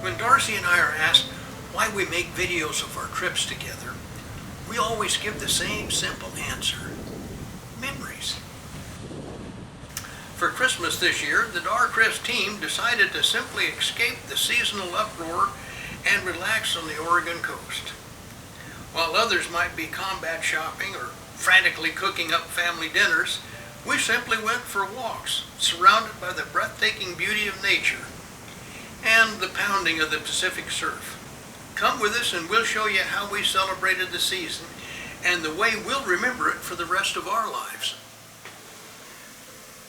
When Darcy and I are asked why we make videos of our trips together, we always give the same simple answer: memories. For Christmas this year, the Darchris team decided to simply escape the seasonal uproar and relax on the Oregon coast. While others might be combat shopping or frantically cooking up family dinners, we simply went for walks, surrounded by the breathtaking beauty of nature and the pounding of the Pacific surf. Come with us and we'll show you how we celebrated the season and the way we'll remember it for the rest of our lives.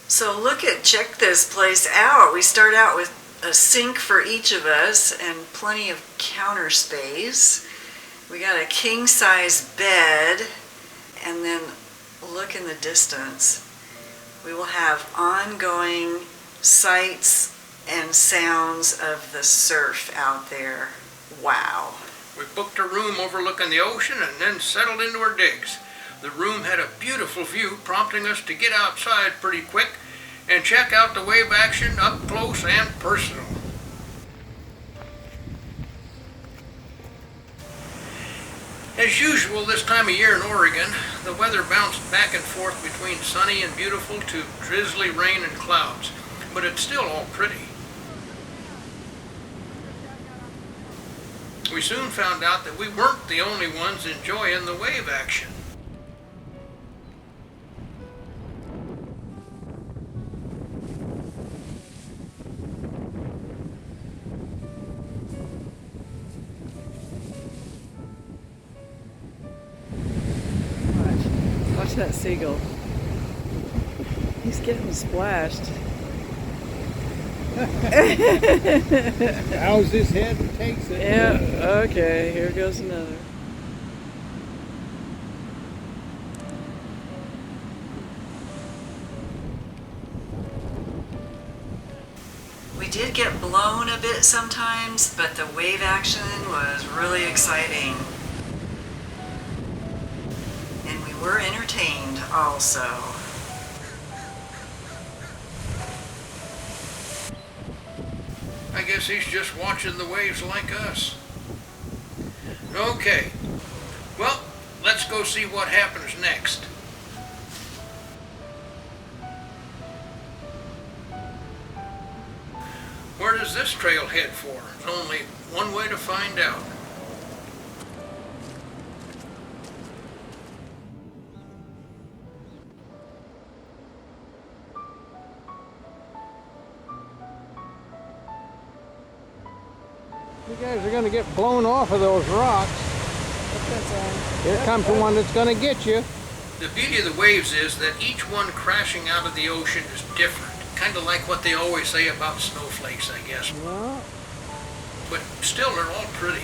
So check this place out. We start out with a sink for each of us and plenty of counter space. We got a king-size bed, and then look in the distance. We will have ongoing sights and sounds of the surf out there. Wow. We booked a room overlooking the ocean and then settled into our digs. The room had a beautiful view, prompting us to get outside pretty quick and check out the wave action up close and personal. As usual this time of year in Oregon, the weather bounced back and forth between sunny and beautiful to drizzly rain and clouds, but it's still all pretty. We soon found out that we weren't the only ones enjoying the wave action. Watch that seagull. He's getting splashed. How's his head takes it? Yeah, okay, here goes another. We did get blown a bit sometimes, but the wave action was really exciting. And we were entertained also. I guess he's just watching the waves like us. Okay, well, let's go see what happens next. Where does this trail head for? There's only one way to find out. You guys are going to get blown off of those rocks. Here comes the one that's going to get you. The beauty of the waves is that each one crashing out of the ocean is different. Kind of like what they always say about snowflakes, I guess. Well, But still, they're all pretty.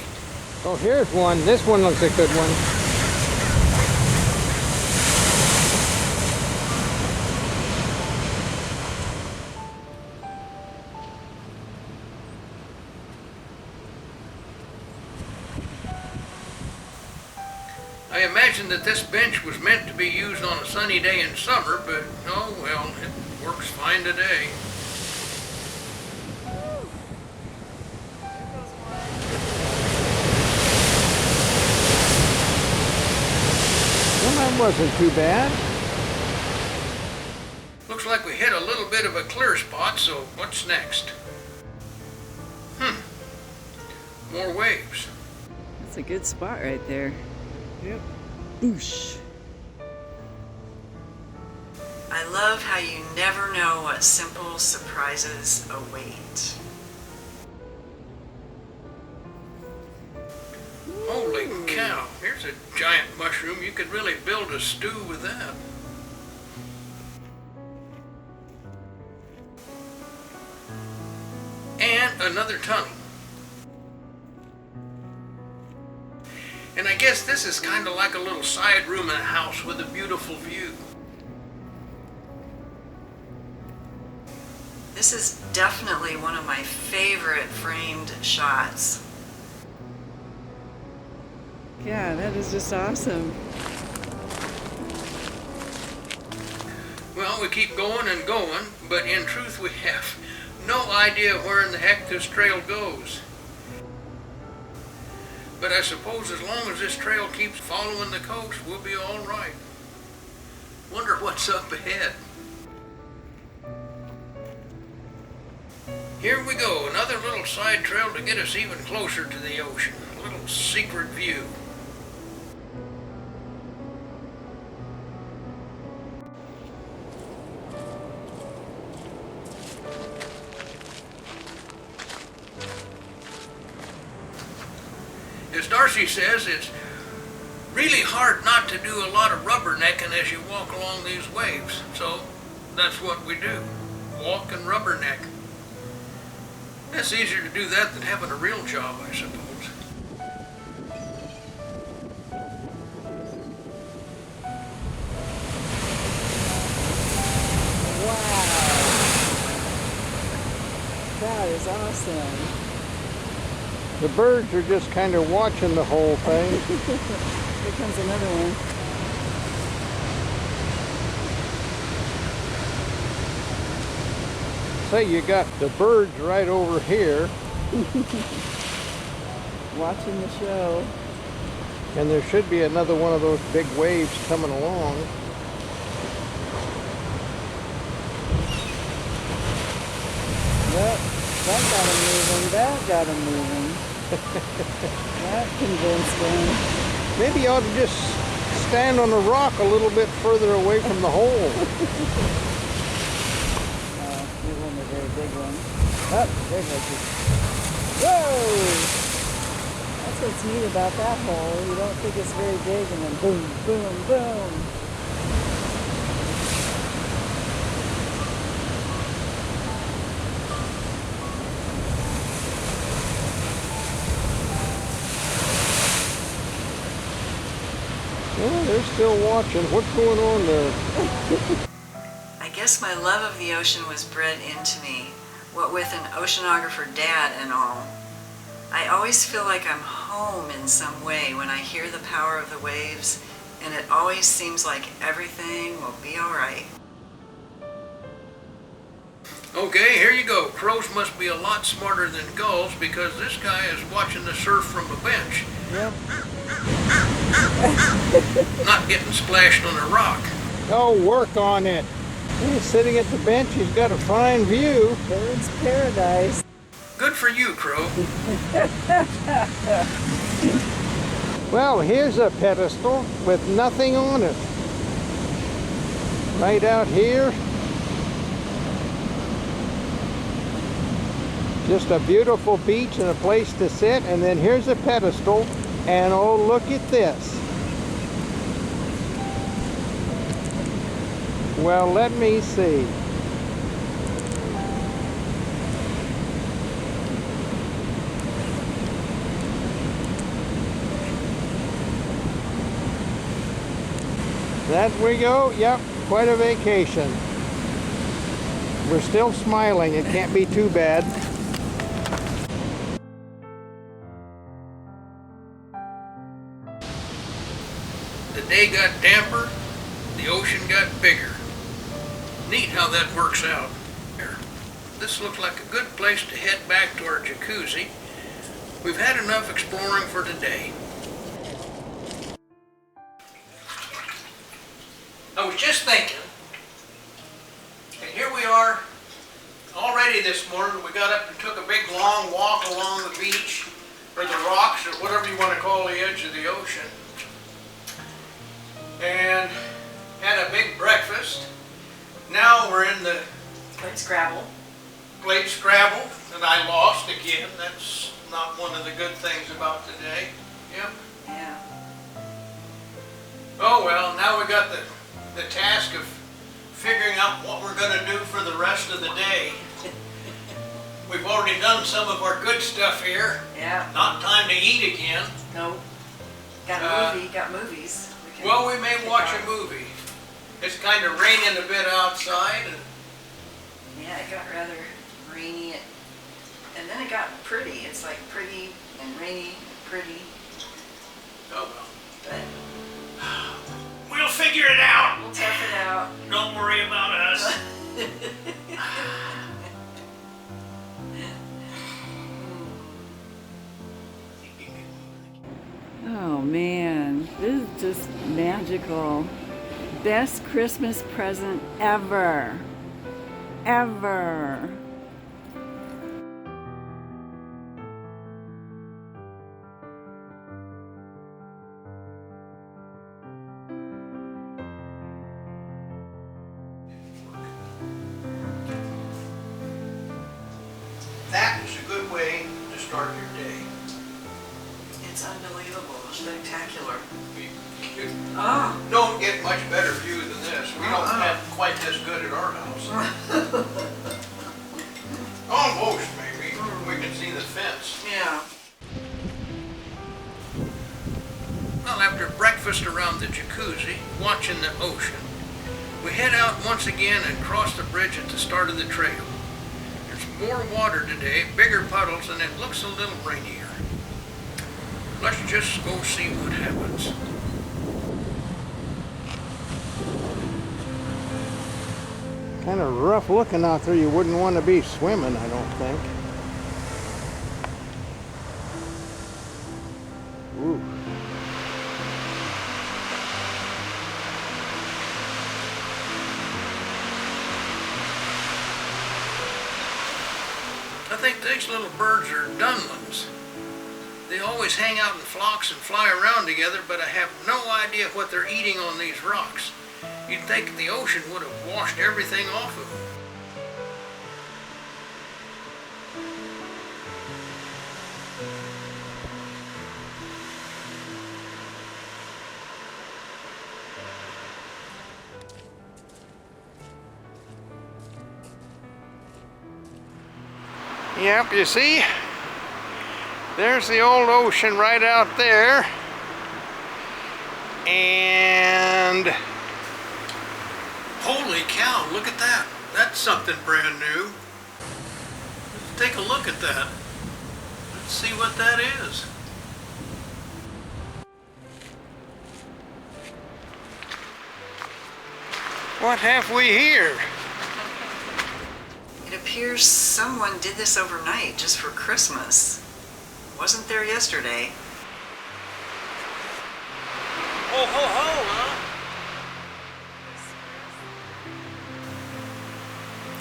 oh, here's one. This one looks a good one. I imagine that this bench was meant to be used on a sunny day in summer, but oh well, it works fine today. Well, that wasn't too bad. Looks like we hit a little bit of a clear spot, so what's next? More waves. That's a good spot right there. Yep. Boosh. I love how you never know what simple surprises await. Holy cow, here's a giant mushroom. You could really build a stew with that. And another tunnel. And I guess this is kind of like a little side room in a house with a beautiful view. This is definitely one of my favorite framed shots. Yeah, that is just awesome. Well, we keep going and going, but in truth we have no idea where in the heck this trail goes. But I suppose as long as this trail keeps following the coast, we'll be all right. Wonder what's up ahead. Here we go, another little side trail to get us even closer to the ocean. A little secret view. As Darcy says, it's really hard not to do a lot of rubbernecking as you walk along these waves. So that's what we do, walk and rubberneck. It's easier to do that than having a real job, I suppose. That is awesome. The birds are just kind of watching the whole thing. Here comes another one. Say, you got the birds right over here, Watching the show. and there should be another one of those big waves coming along. Yep, that got him moving. That got him moving. That convinced him. Maybe you ought to just stand on a rock a little bit further away from the hole. It wasn't a very big one. Oh, there goes it. Whoa! That's what's neat about that hole. You don't think it's very big, and then boom, boom, boom. Yeah, they're still watching. What's going on there? I guess my love of the ocean was bred into me, what with an oceanographer dad and all. I always feel like I'm home in some way when I hear the power of the waves, and it always seems like everything will be all right. Okay, here you go. Crows must be a lot smarter than gulls because this guy is watching the surf from a bench, Yep. not getting splashed on a rock. Oh, work on it. He's sitting at the bench. He's got a fine view. Bird's paradise. Good for you, Crow. Well, here's a pedestal with nothing on it. Right out here. Just a beautiful beach and a place to sit. And then here's a pedestal. And oh, look at this. Well, let me see. That we go. Yep, quite a vacation. We're still smiling. It can't be too bad. The day got damper, the ocean got bigger. Neat how that works out. This looks like a good place to head back to our jacuzzi. We've had enough exploring for today. I was just thinking, and here we are already this morning. We got up and took a big long walk along the beach, or the rocks, or whatever you want to call the edge of the ocean, and had a big breakfast. Now we're in the Plate Scrabble. plate Scrabble, and I lost again. That's not one of the good things about today. Yep. Yeah. Oh well, now we got the task of figuring out what we're going to do for the rest of the day. We've already done some of our good stuff here. Yeah. Not time to eat again. No. Got a movie. Got movies. Well, we may watch a movie. It's kind of raining a bit outside. And Yeah, it got rather rainy, and then it got pretty. It's like pretty and rainy and pretty, oh well. but We'll figure it out. we'll tough it out. Don't worry about us. man, this is just magical. Best Christmas present ever. Ever. That is a good way to start your day. It's unbelievable, spectacular. You Ah, don't get much better view than this. We don't have quite this good at our house. Almost, maybe. We can see the fence. yeah. Well, after breakfast around the jacuzzi, watching the ocean, we head out once again and cross the bridge at the start of the trail. There's more water today, bigger puddles, and it looks a little rainier. Let's just go see what happens. Kind of rough looking out there. You wouldn't want to be swimming, I don't think. Ooh. I think these little birds are dunlins. They always hang out in flocks and fly around together, but I have no idea what they're eating on these rocks. You'd think the ocean would have washed everything off of them. Yep, you see? There's the old ocean right out there. And Holy cow, look at that. That's something brand new. Let's take a look at that. Let's see what that is. what have we here? It appears someone did this overnight just for Christmas. Wasn't there yesterday. Ho, ho, ho, huh?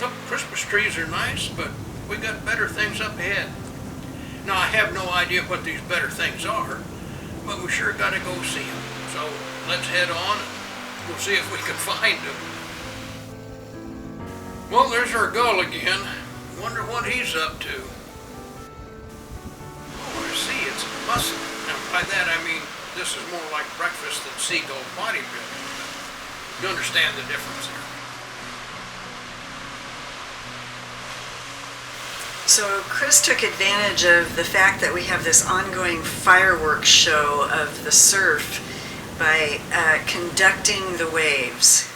Oh, Christmas trees are nice, but we got better things up ahead. Now, I have no idea what these better things are, but we sure got to go see them. So let's head on and we'll see if we can find them. Well, there's our gull again. Wonder what he's up to. Oh, I see, it's a mussel. Now, by that I mean this is more like breakfast than seagull bodybuilding. You understand the difference there. So Chris took advantage of the fact that we have this ongoing fireworks show of the surf by conducting the waves.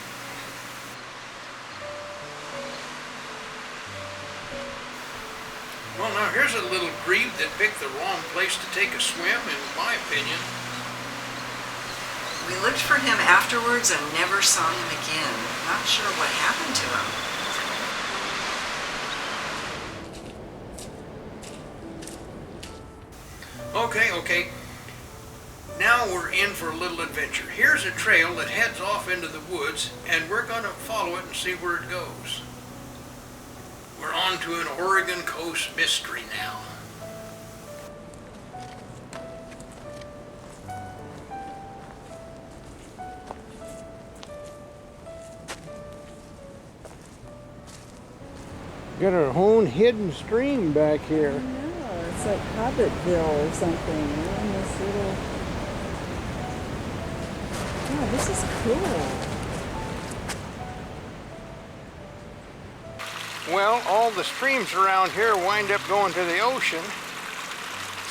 Well, now here's a little grebe that picked the wrong place to take a swim, in my opinion. We looked for him afterwards and never saw him again. Not sure what happened to him. Okay. Now we're in for a little adventure. Here's a trail that heads off into the woods, and we're going to follow it and see where it goes. We're on to an Oregon coast mystery now. Got our own hidden stream back here. No, it's like Hobbitville or something. We're in this little... Yeah, this is cool. Well, all the streams around here wind up going to the ocean.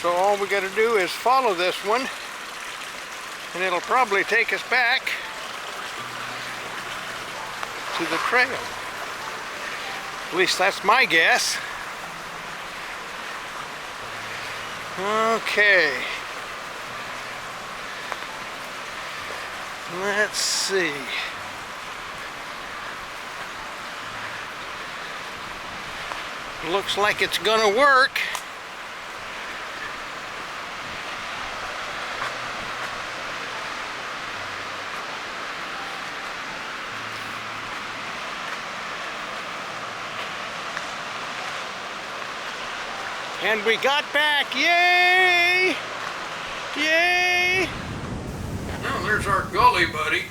So all we got to do is follow this one, and it'll probably take us back to the trail. At least that's my guess. Okay. Let's see. Looks like it's gonna work. And we got back, yay! Yay! Well, there's our gully buddy.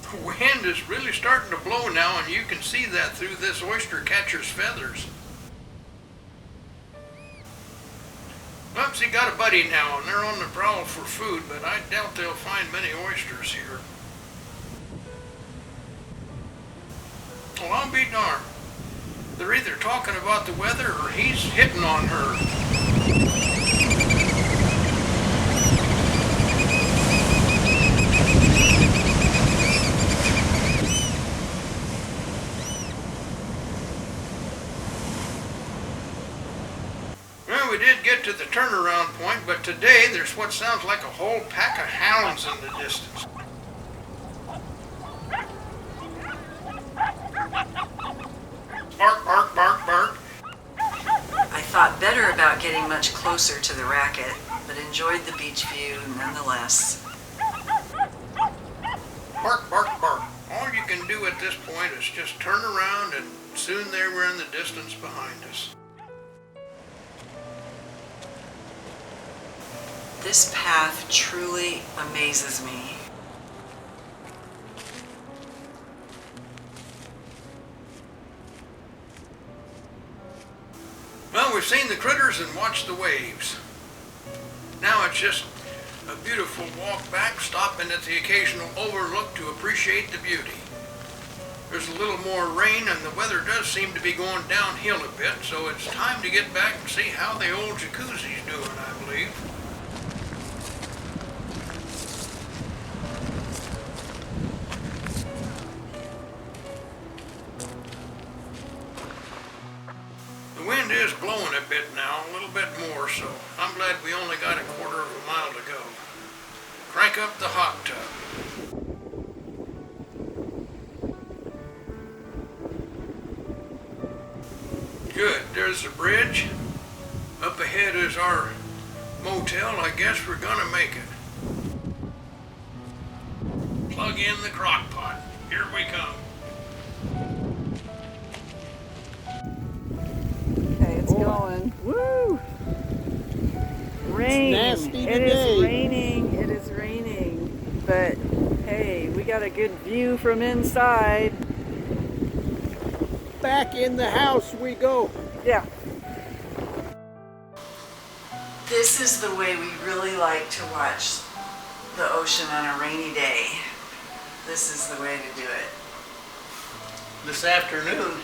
The wind is really starting to blow now, and you can see that through this oyster catcher's feathers. Oops, he got a buddy now, and they're on the prowl for food, but I doubt they'll find many oysters here. Well, I'll be darned. They're either talking about the weather or he's hitting on her. Well, we did get to the turnaround point, but today there's what sounds like a whole pack of hounds in the distance. Bark, bark, bark, bark. I thought better about getting much closer to the racket, but enjoyed the beach view nonetheless. Bark, bark, bark. All you can do at this point is just turn around, and soon they were in the distance behind us. This path truly amazes me. Well, we've seen the critters and watched the waves. Now it's just a beautiful walk back, stopping at the occasional overlook to appreciate the beauty. There's a little more rain and the weather does seem to be going downhill a bit, so it's time to get back and see how the old jacuzzi's doing, I believe. The wind is blowing a bit now, a little bit more, so I'm glad we only got a quarter of a mile to go. Crank up the hot tub. Good, there's the bridge. Up ahead is our motel. I guess we're gonna make it. Plug in the crock pot. Here we come. Okay, it's going. Woo! Rain. nasty It today. is raining. It is raining. But hey, we got a good view from inside. Back in the house we go. Yeah. This is the way we really like to watch the ocean on a rainy day. This is the way to do it. This afternoon,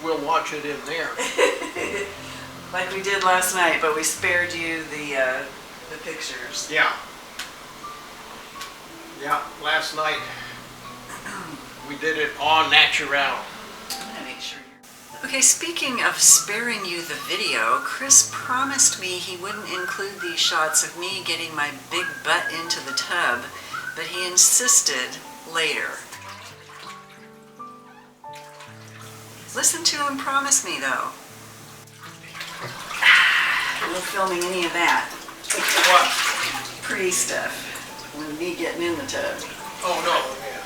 we'll watch it in there. Like we did last night, but we spared you the pictures. Yeah. Yeah, last night we did it en natural. I'm gonna make sure you're... Okay, speaking of sparing you the video, Chris promised me he wouldn't include these shots of me getting my big butt into the tub, but he insisted later. Listen to him promise me, though. No filming any of that What? pre-stuff. With me getting in the tub. Oh, no, yeah.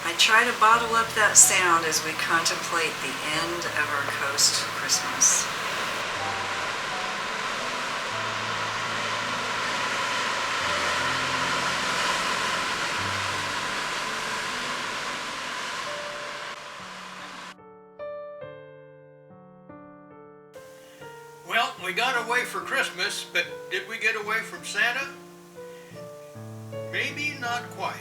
I try to bottle up that sound as we contemplate the end of our coast Christmas. Well, we got away for Christmas, but did we get away from Santa? Maybe not quite.